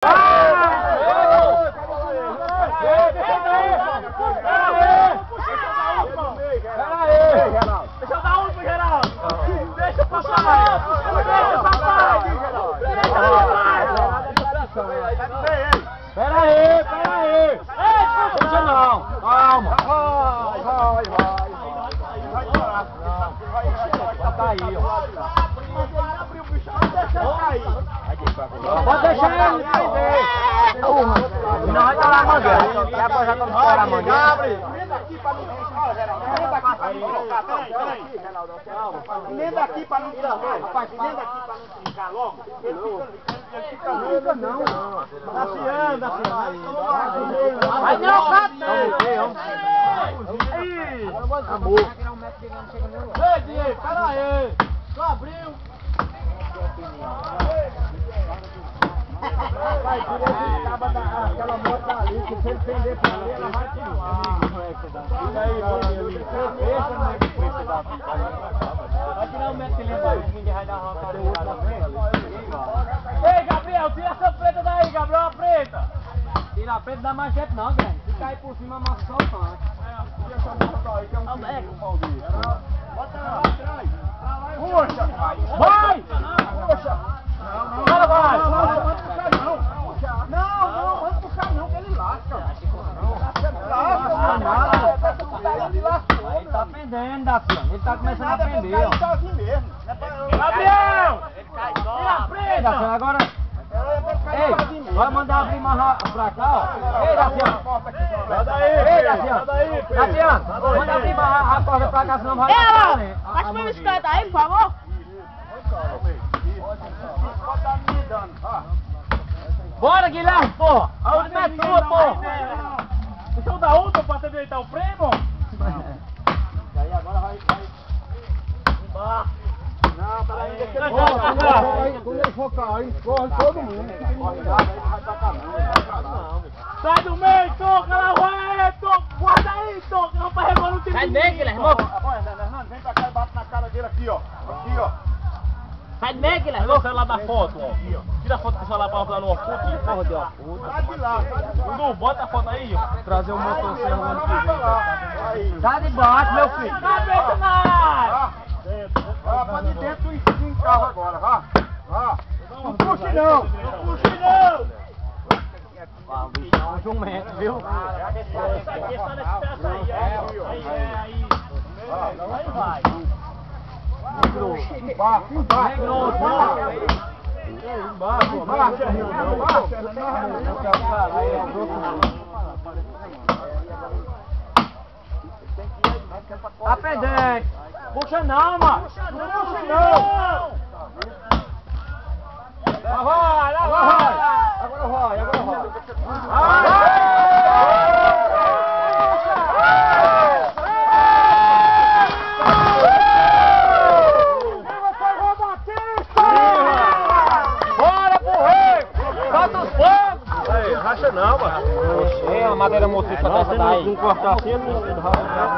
Deixa eu dar um pro Geraldo. Deixa eu passar. Deixa passar. Pera aí. Deixa não. Calma. Vai cair, ó. Pode deixar ele prender. Não vai estar lá a mangueira. Vai apoiar quando for a mangueira. Emenda aqui pra não tirar logo. Rapaz, emenda aqui pra não trincar logo. Ele fica não. Tá afiando. Vai não, Catão. Amor. Ei, Diego, pera aí. Só abriu. Vai, tira esse cabo daquela moto ali, que se ele prender pra ali, ela vai tirar. Vai tirar o metro que ele vai, ninguém vai dar uma Ei, Gabriel, tira essa preta daí, Gabriel, a preta. Tira a preta da manchete não, grande. Se cair por cima, mostra só o pão. Tira essa moto aí, que é um boneco, Paulinho. Bota lá atrás. Puxa, vai! Puxa! Não, vai! Não puxar não! Não, vamos puxar não, que ele lasca! Ele tá pendendo, Daciano. Ele tá começando a pender, ó. Gabriel! Tira a preta! Daciano, agora... Ei, vai mandar abrir mais pra cá, ó. Ei, Daciano! Ei, Daciano! Daciano, manda abrir mais a corda pra cá, senão vai... Ei, passa pra bicicleta aí, por favor. Bora, Guilherme, porra! A última é tua, porra! Deixa eu dar outra pra você deitar o prêmio? Aí agora vai... Não, peraí, deixa ele quando ele for cair, corre todo mundo. Sai do meio, toca lá, ué, toca, guarda aí, toca, não pra remover o time. Sai bem, Guilherme. Fernando, vem pra cá e bate na cara dele aqui, ó. Aqui, ó. Sai bem, Guilherme. Pega o celular da foto, ó. Aqui, ó. Tira a foto do celular pra lá no Orkut. Porra de Orkut. Sai de lá, Dudu, bota a foto aí, ó. Trazer o motocicleta no ano que vem. Sai de baixo, meu filho. Tá bem, mais. Vá pra de dentro do carro agora, vá. Não puxe não, não puxe não. Ah, o bicho é um jumento, viu? Isso aqui é só nesse pedaço aí, aí. Aí vai. Embaixo. Tá pendente. Puxa não, mano. Não puxe não. Lá vai. Agora vai. Bora pro rei! Solta os fogos! Aí, racha não, mano. É, a madeira motífica dessa daí. Não cortar assim, não.